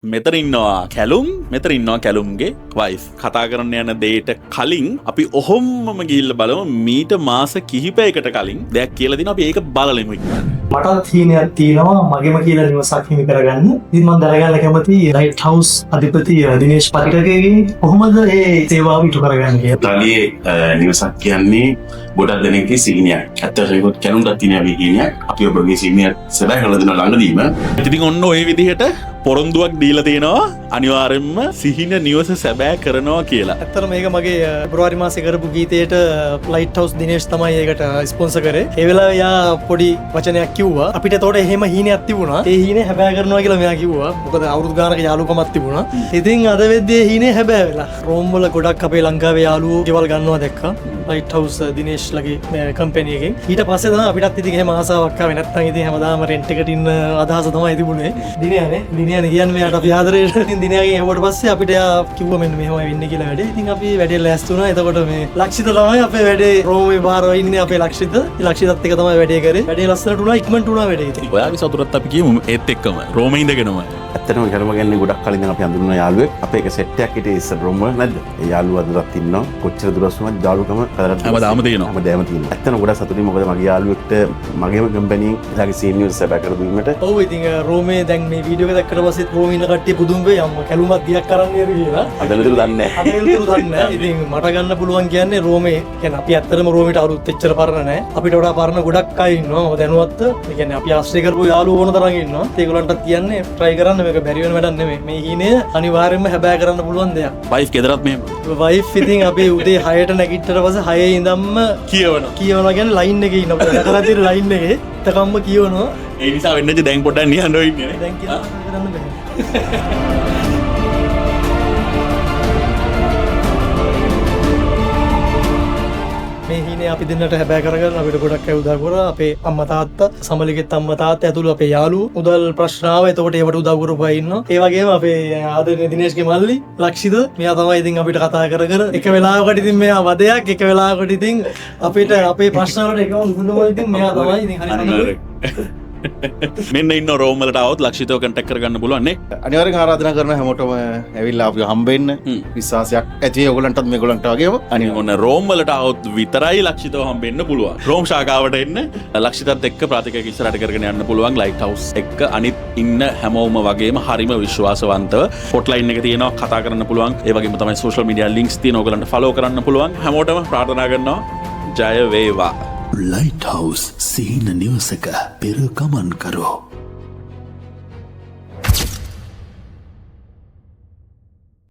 මෙතන ඉන්නවා කැලුම් මෙතන ඉන්නවා කැලුම්ගේ වයිෆ් කතා කරන්න යන දෙයට කලින් අපි ඔහොම්මම ගිහිල්ලා බලමු මීට මාස කිහිපයකට කලින් දෙයක් කියලා දිනවා අපි ඒක බලලෙමු මටත් හීනයක් තියෙනවා මගේම කියලා නිවසක් හිමි කරගන්න. ඉතින් මම දැනගන්න කැමතියි ලයිට් හවුස් අධිපති දිනේෂ් පටිටකගේ කොහොමද මේ සේවාව ඉටු කරගන්නේ කියලා. තාලියේ නිවසක් කියන්නේ ගොඩක් දෙනෙක්ගේ සිහිනයක්. ඇත්තටම ඒකත් කැලුම්ටත් තියෙන විහිණයක්. අපි ඔබගේ සිහිනයක් සදා හොල දෙන ළඟදීම. ඉතින් ඔන්න ඔය විදිහට පොරොන්දුවක් දීලා තියෙනවා අනිවාර්යෙන්ම සිහින නිවස සැබෑ කරනවා කියලා. ඇත්තටම මේක මගේ පෙබරවාරි මාසේ කරපු ගීතයට ලයිට් හවුස් දිනේෂ් තමයි ඒකට ස්පොන්සර් කරේ. ඒ වෙලාවේ යා පොඩි වචනයක් කිව්වා. අපිට එතකොට එහෙම හීනයක් තිබුණා. ඒ හීනේ හැබෑ කරනවා කියලා මෙයා කිව්වා. මොකද අවුරුදු ගානක යාළුකමක් තිබුණා. ඉතින් අද වෙද්දී හීනේ හැබෑ වෙලා. රෝම් වල ගොඩක් අපේ ලංකාවේ යාළුවෝ ගෙවල් ගන්නවා දැක්කා. ලයිට් හවුස් දිනේෂ්ලගේ කම්පැනි එකෙන්. ඊට පස්සේ තමයි අපිටත් ඉතින් එහෙම ආසාවක් ආවේ. නැත්නම් ඉතින් හැමදාම රෙන්ට් එකට ඉන්න අදහස තමයි තිබුණේ. දිනයනේ දිනයනේ කියන්නේ මෙයාට අපි ආදරේට ඉතින් දිනයගෙන් එවුවට පස්සේ අපිට යා කිව්වා මෙන්න මෙහෙමයි වෙන්නේ කියලා වැඩේ. ඉතින් අපි වැඩේ ලෑස්ති වුණා. එතකොට මේ ලක්ෂිත තමයි අපේ වැඩේ රෝමේ බාරව ඉන්නේ අපේ ලක්ෂිත. ලක්ෂිතත් එක තමයි වැඩේ කරේ. වැඩේ ලස්සනට වුණා ඉක්මනට වුණා වැඩේ. ඉතින් ඔයාගේ සතුටත් අපි කියමු ඒත් එක්කම රෝමේ ඉඳගෙනම. ඇත්තටම කැලුම ගැන ගොඩක් කලින් අපි හඳුන්වන යාළුවෙක්. අපේ එක සෙට් එකක් හිටියේ ඉස්සර රෝම වල නැද්ද? ඒ යාළුවා අදටත් ඉන්නවා. කොච්චර දුරස් වුණත් යාළුකම කදරත් හැමදාම තියෙනවා. හැමදාම තියෙනවා. ඇත්තටම ගොඩක් සතුටින් මොකද මගේ යාළුවෙක්ට මගේම කම්පැනියෙන් ඊළඟ සීනියර් සබා කර දුන්නට. ඔව් ඉතින් රෝමේ දැන් මේ වීඩියෝ එක දැක්කට පස්සේ රෝමේ ඉන්න කට්ටිය පුදුම වෙයි අම්මා කැලුමක් දියක් කරන්න නේද කියලා. අදලතුරු දන්නේ නැහැ. අදලතුරු දන්නේ නැහැ. ඉතින් මට ගන්න පුළුවන් කියන්නේ රෝමේ කියන්නේ අපි ඇත්තටම රෝමේට අලුත් එච්චර පරණ නැහැ. අපිට වඩා පරණ ගොඩක් අය ඉන්නවා. මම දැනුවත්. ඒ කියන්නේ අපි ආශ්‍රය කරපු යාළුවෝ ඕන තරම් ඉන්නවා. ඒගොල්ලන්ටත් කියන්නේ try කරන්න මේක බැරි වෙන වැඩක් නෙමෙයි. මේ හීනය අනිවාර්යයෙන්ම හැබෑ කරන්න පුළුවන් දෙයක්. වයිෆ් ගෙදරත් මෙහෙම. වයිෆ් ඉතින් අපි උදේ 6ට නැගිට්ටට පස්සේ 6 ඉඳන්ම කියවනවා කියන්නේ ලයින් එකේ ඉන්නවා. කරලා තියෙන ලයින් එකේ තකම්ම කියවනවා. ඒ නිසා වෙන්නේ දැන් පොඩ්ඩක් නිහඬව ඉන්නේ. දැන් කියලා කරන්න බෑ. මේ හීනේ අපි දෙන්නට හැබෑ කරගන්න අපිට ගොඩක් අය උදව් කරා. අපේ අම්මා තාත්තා, සමලිගෙත් අම්මා තාත්තා ඇතුළු අපේ යාළුවෝ මුදල් ප්‍රශ්න ආවා. එතකොට ඒවට උදව් කරපු අය ඉන්නවා. ඒ වගේම අපේ ආදරණීය දිනේෂ්ගේ මල්ලි ලක්ෂිත මෙයා තමයි ඉතින් අපිට කතා කර එක වෙලාවකට ඉතින් මෙයා වදයක් එක වෙලාවකට ඉතින් අපිට අපේ ප්‍රශ්න වලට එකම දුන්නම ඉතින් මෙයා තමයි ඉතින් හරියට මෙන්න ඉන්න රෝම් වලට આવොත් ලක්ෂිතව කන්ටැක්ට් කරගන්න පුළුවන් නේ. අනිවාර්යෙන් ආරාධනා කරන හැමෝටම ඇවිල්ලා අපිව හම්බෙන්න. විශ්වාසයක් ඇති ඔයගොල්ලන්ටත් මේගොල්ලන්ට වගේම. අනිත් ඔන්න රෝම් වලට આવොත් විතරයි ලක්ෂිතව හම්බෙන්න පුළුවන්. රෝම් ශාඛාවට එන්න ලක්ෂිතත් එක්ක ප්‍රාතිකයක ඉස්සරහට කරගෙන යන්න පුළුවන් ලයිට් හවුස් එක්ක අනිත් ඉන්න හැමෝම වගේම හරිම විශ්වාසවන්තව හොට්ලයින් එක තියෙනවා කතා කරන්න පුළුවන්. ඒ වගේම තමයි සෝෂල් මීඩියා ලින්ක්ස් තියෙන ඔයගොල්ලන්ට ෆලෝ කරන්න පුළුවන්. හැමෝටම ප්‍රාර්ථනා කරනවා ජය වේවා. ලයිට් හවුස් සිහින නිවසක පෙර ගමන් කරෝ.